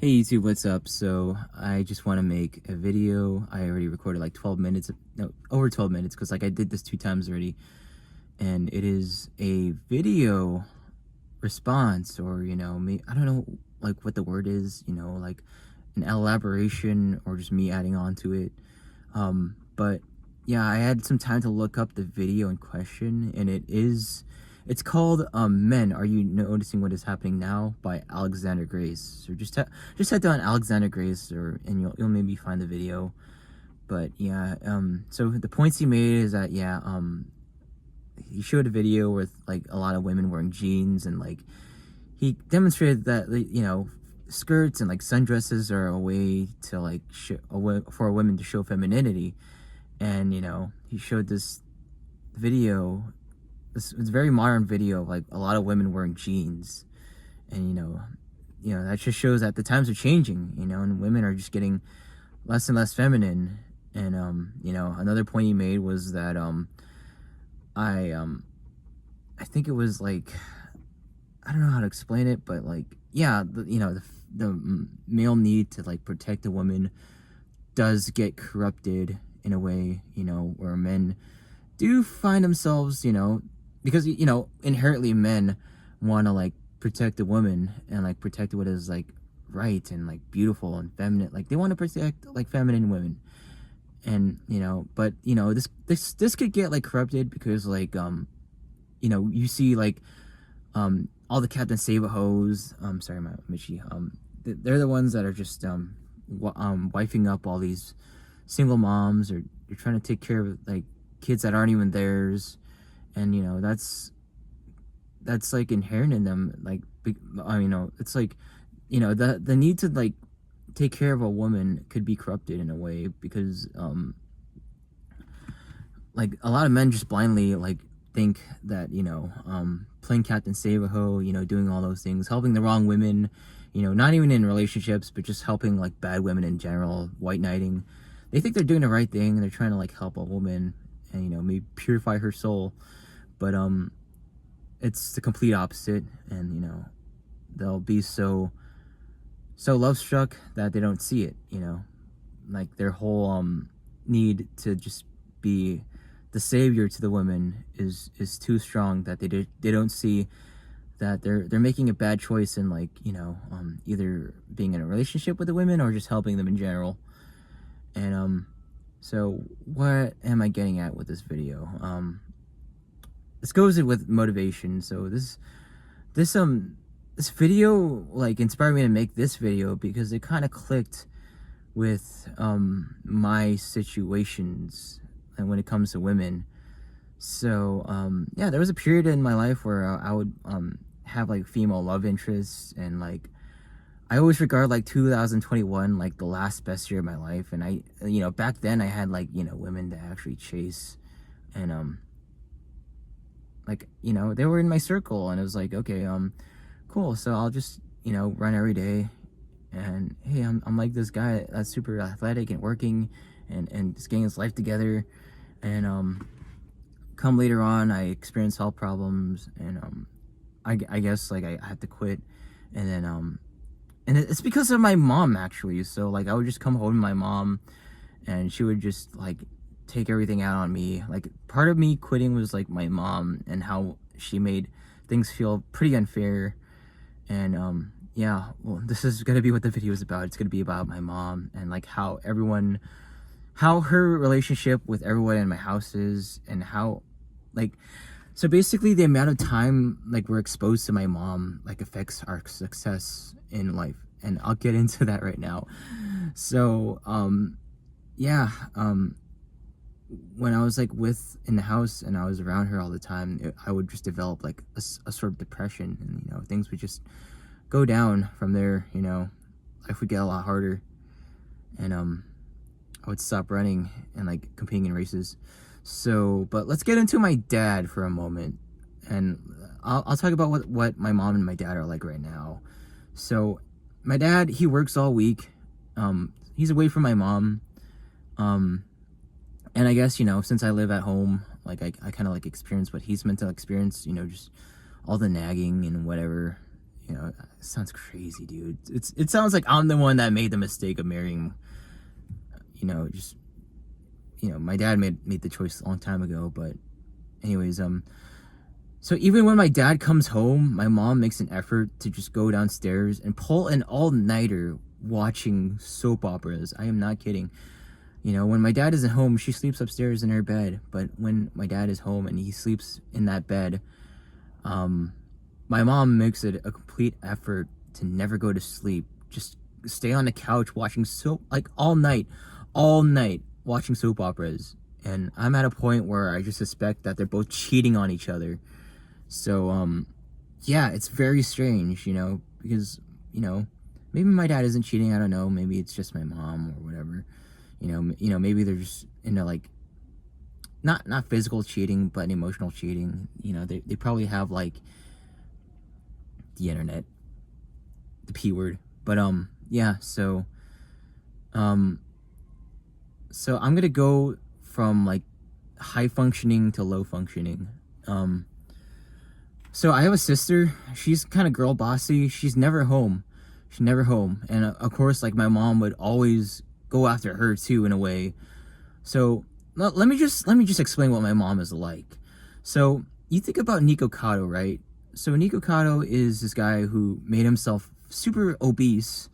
Hey YouTube, what's up? So I just want to make a video. I already recorded like 12 minutes, no, over 12 minutes, because like I did this 2 times already. And it is a video response, or me, I don't know like what the word is, like an elaboration or just me adding on to it. But yeah, I had some time to look up the video in question, and it's called Men, Are You Noticing What Is Happening Now by Alexander Grace. So just head down Alexander Grace, and you'll maybe find the video. But yeah, so the points he made is that, yeah, he showed a video with like a lot of women wearing jeans, and like he demonstrated that, skirts and like sundresses are a way to like for a women to show femininity. And he showed this video, this very modern video of like a lot of women wearing jeans. And that just shows that the times are changing, and women are just getting less and less feminine. And another point he made was that I I think it was like, I don't know how to explain it, but like, yeah, the male need to like protect a woman does get corrupted in a way, where men do find themselves, because inherently men want to like protect a woman and like protect what is like right and like beautiful and feminine. Like they want to protect like feminine women. And but this could get like corrupted, because like you see like all the Captain Save-A-Hoes, sorry, my Michi, they're the ones that are just wifing up all these single moms, or you're trying to take care of like kids that aren't even theirs. And that's like inherent in them. Like, it's like, the need to like take care of a woman could be corrupted in a way, because like a lot of men just blindly like think that playing Captain Save-A-Ho, doing all those things, helping the wrong women, not even in relationships, but just helping like bad women in general, white knighting. They think they're doing the right thing, and they're trying to like help a woman and maybe purify her soul. But it's the complete opposite. And they'll be so love struck that they don't see it. Like their whole need to just be the savior to the women is too strong, that they don't see that they're making a bad choice in like either being in a relationship with the women or just helping them in general. And so what am I getting at with this video? This goes in with motivation. So this video like inspired me to make this video, because it kind of clicked with my situations and when it comes to women. So yeah, there was a period in my life where I would have like female love interests, and like I always regard like 2021 like the last best year of my life. And I back then I had like women to actually chase. And like they were in my circle, and it was like, okay, cool, so I'll just run every day. And hey, I'm like this guy that's super athletic and working and just getting his life together. And come later on, I experienced health problems, and I guess like I had to quit. And then and it's because of my mom, actually. So like I would just come home to my mom, and she would just like take everything out on me. Like part of me quitting was like my mom, and how she made things feel pretty unfair. And yeah, well, this is gonna be what the video is about. It's gonna be about my mom, and like how her relationship with everyone in my house is, and how like, so basically the amount of time like we're exposed to my mom like affects our success in life. And I'll get into that right now. So yeah, when I was like in the house and I was around her all the time, I would just develop like a sort of depression, and things would just go down from there. Life would get a lot harder. And I would stop running and like competing in races. So, but let's get into my dad for a moment, and I'll talk about what my mom and my dad are like right now. So my dad, he works all week. He's away from my mom. And I guess, since I live at home, like I kind of like experience what he's meant to experience, just all the nagging and whatever, you know, it sounds crazy, dude. It sounds like I'm the one that made the mistake of marrying, you know, just, you know, my dad made the choice a long time ago. But anyways, so even when my dad comes home, my mom makes an effort to just go downstairs and pull an all-nighter watching soap operas. I am not kidding. You know, when my dad isn't home, she sleeps upstairs in her bed. But when my dad is home and he sleeps in that bed, my mom makes it a complete effort to never go to sleep. Just stay on the couch watching soap, like all night watching soap operas. And I'm at a point where I just suspect that they're both cheating on each other. So, yeah, it's very strange, you know, because, you know, maybe my dad isn't cheating. I don't know. Maybe it's just my mom or whatever. You know, maybe they're just into like, not physical cheating, but emotional cheating. You know, they probably have like the internet, the P word. But, yeah, so I'm gonna go from like high functioning to low functioning. So I have a sister. She's kind of girl bossy. She's never home. She's never home. And of course, like my mom would always go after her too, in a way. So let me just explain what my mom is like. So you think about Nico Cotto, right? So Nico Cotto is this guy who made himself super obese,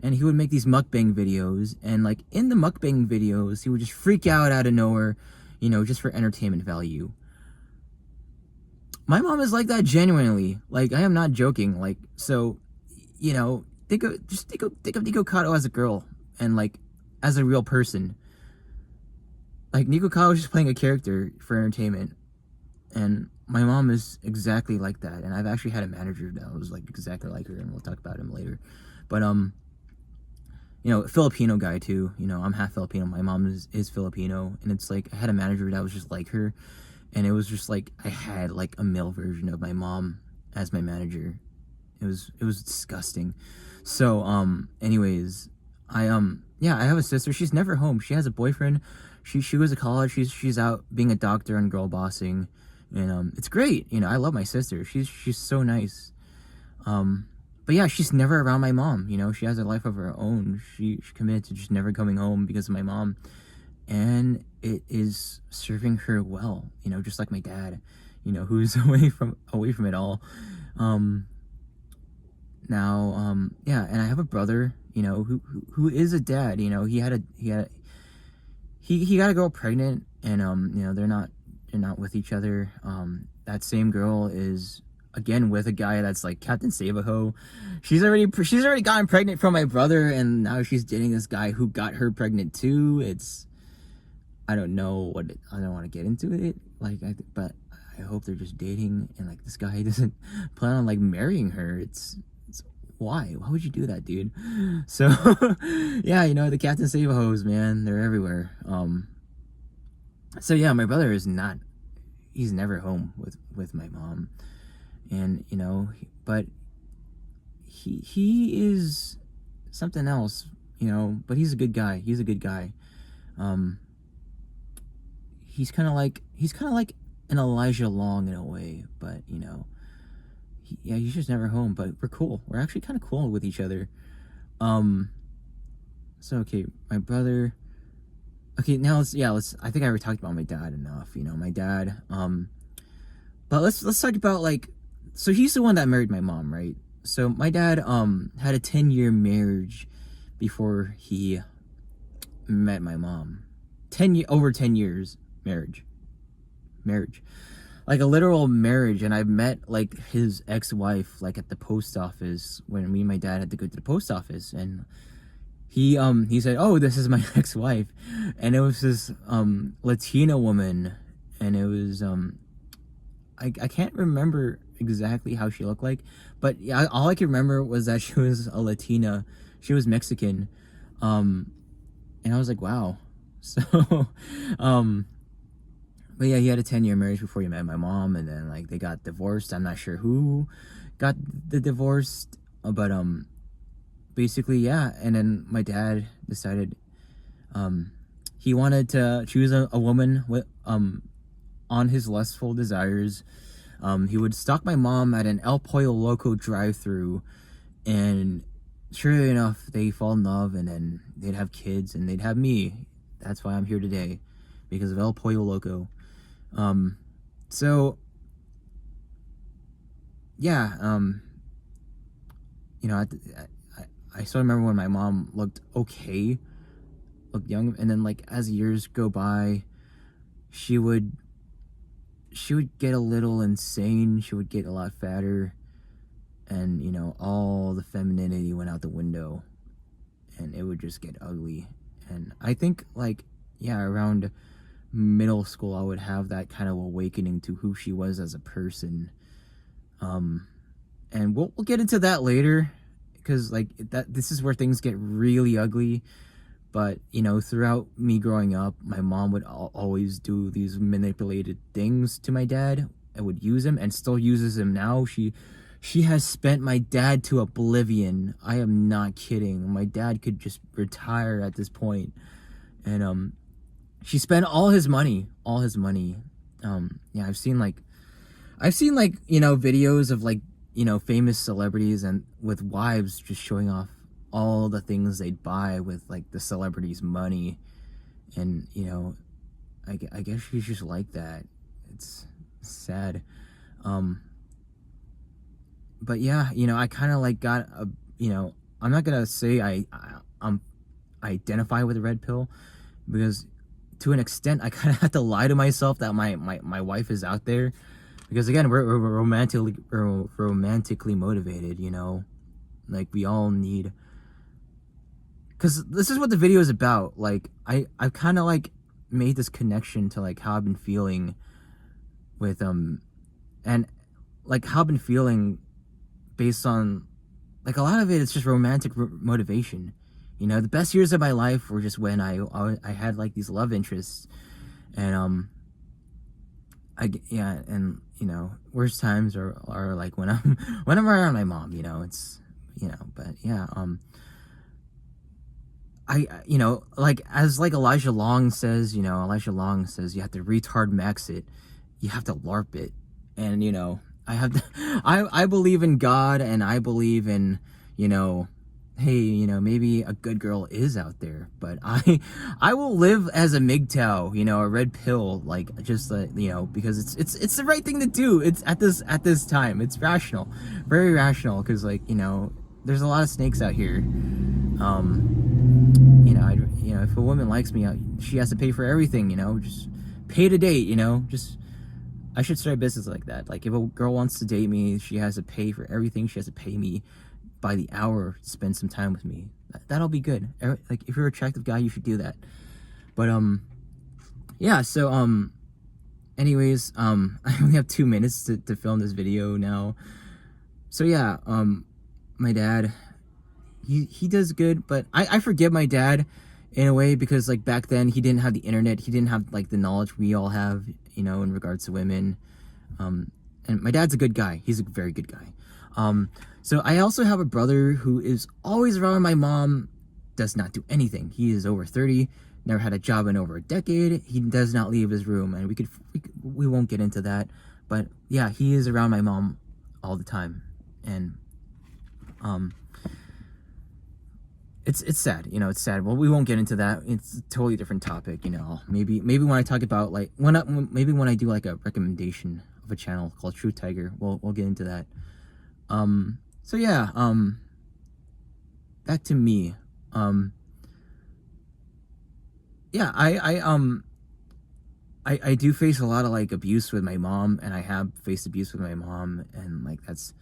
and he would make these mukbang videos. And like in the mukbang videos, he would just freak out of nowhere, you know, just for entertainment value. My mom is like that genuinely. Like, I am not joking. Like, so, you know, think of Nico Cotto as a girl and like as a real person. Like, Nico Cotto is just playing a character for entertainment, and my mom is exactly like that. And I've actually had a manager that was like exactly like her, and we'll talk about him later. But you know, Filipino guy too. You know, I'm half Filipino. My mom is Filipino, and it's like I had a manager that was just like her. And it was just like I had like a male version of my mom as my manager. It was disgusting. So anyways, I have a sister. She's never home. She has a boyfriend. She goes to college. She's out being a doctor and girl bossing, and it's great. You know, I love my sister. She's so nice. But yeah, she's never around my mom. You know, she has a life of her own. She committed to just never coming home because of my mom. And it is serving her well, you know, just like my dad, you know, who's away from it all. Yeah, and I have a brother, you know, who is a dad. You know, he got a girl pregnant, and you know, they're not with each other. That same girl is again with a guy that's like Captain Save-A-Ho. She's already gotten pregnant from my brother, and now she's dating this guy who got her pregnant too. I don't know I don't want to get into it, like, but I hope they're just dating, and like this guy doesn't plan on like marrying her. It's why would you do that, dude? So yeah, you know, the Captain Save-A-Hos, man, they're everywhere. So yeah, my brother he's never home with my mom, and you know, but he is something else, you know, but he's a good guy. He's kind of like an Elijah Long in a way, but you know, he's just never home. But we're cool. We're actually kind of cool with each other. So okay, my brother. Okay, now let's. I think I already talked about my dad enough. You know, my dad. But let's talk about like. So he's the one that married my mom, right? So my dad had a 10-year marriage before he met my mom. Over 10 years. Marriage, like a literal marriage. And I met like his ex-wife like at the post office when me and my dad had to go to the post office, and he said, "Oh, this is my ex-wife," and it was this Latina woman, and it was I can't remember exactly how she looked like, but yeah, all I can remember was that she was a Latina. She was Mexican, and I was like, wow. So but yeah, he had a 10-year marriage before he met my mom, and then like they got divorced. I'm not sure who got the divorce, but basically, yeah. And then my dad decided he wanted to choose a woman with on his lustful desires. He would stalk my mom at an El Pollo Loco drive-through, and sure enough, they fall in love, and then they'd have kids, and they'd have me. That's why I'm here today, because of El Pollo Loco. So yeah, you know, I still remember when my mom looked okay, looked young, and then like as years go by, she would get a little insane. She would get a lot fatter, and you know, all the femininity went out the window, and it would just get ugly. And I think like, yeah, around middle school I would have that kind of awakening to who she was as a person. And we'll get into that later, because like this is where things get really ugly. But you know, throughout me growing up, my mom would always do these manipulated things to my dad, and would use him, and still uses him now. She has spent my dad to oblivion. I am not kidding. My dad could just retire at this point. And she spent all his money. Yeah, I've seen like, you know, videos of like, you know, famous celebrities and with wives just showing off all the things they'd buy with like the celebrity's money. And you know, I guess she's just like that. It's sad. But yeah, you know, I kind of like got a, you know, I'm not gonna say I identify with the red pill, because to an extent I kind of have to lie to myself that my wife is out there, because again, we're romantically motivated, you know, like we all need, because this is what the video is about. Like I've kind of like made this connection to like how I've been feeling with and like how I've been feeling based on like a lot of it. It's just romantic motivation. You know, the best years of my life were just when I had like these love interests, and yeah, and you know, worst times are like when I'm around my mom. You know, it's, you know, but yeah, you know, like as like Elijah Long says, you have to retard max it, you have to LARP it, and you know, I believe in God, and I believe in, you know, hey, you know, maybe a good girl is out there, but I will live as a MGTOW, you know, a red pill, like just you know, because it's the right thing to do. It's at this time, it's rational, very rational, because like, you know, there's a lot of snakes out here. You know, if a woman likes me, she has to pay for everything, you know, just pay to date, you know, just, I should start a business like that. Like if a girl wants to date me, she has to pay for everything. She has to pay me by the hour to spend some time with me. That'll be good. Like if you're an attractive guy, you should do that. But yeah, so anyways, I only have 2 minutes to film this video now. So yeah, my dad, he does good, but I forgive my dad in a way, because like back then he didn't have the internet, he didn't have like the knowledge we all have, you know, in regards to women. And my dad's a good guy. He's a very good guy. So I also have a brother who is always around my mom, does not do anything. He is over 30, never had a job in over a decade. He does not leave his room, and we won't get into that, but yeah, he is around my mom all the time. And it's sad, you know, it's sad. Well, we won't get into that. It's a totally different topic, you know. Maybe when I talk about like when I do like a recommendation of a channel called True Tiger, we'll get into that. So yeah, back to me. Yeah, I do face a lot of like abuse with my mom, and I have faced abuse with my mom, and like that's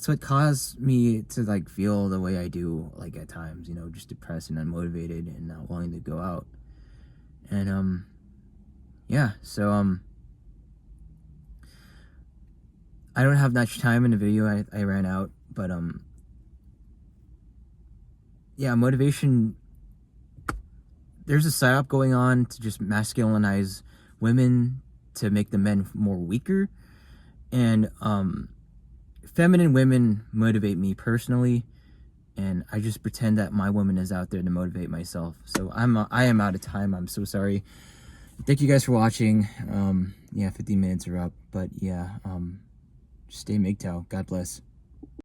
what caused me to like feel the way I do, like at times, you know, just depressed and unmotivated and not wanting to go out. And yeah, so I don't have much time in the video. I ran out, but yeah, motivation, there's a setup going on to just masculinize women to make the men more weaker, and feminine women motivate me personally, and I just pretend that my woman is out there to motivate myself. So I am out of time. I'm so sorry. thank you guys for watching. Yeah, 15 minutes are up, but yeah, stay MGTOW. God bless.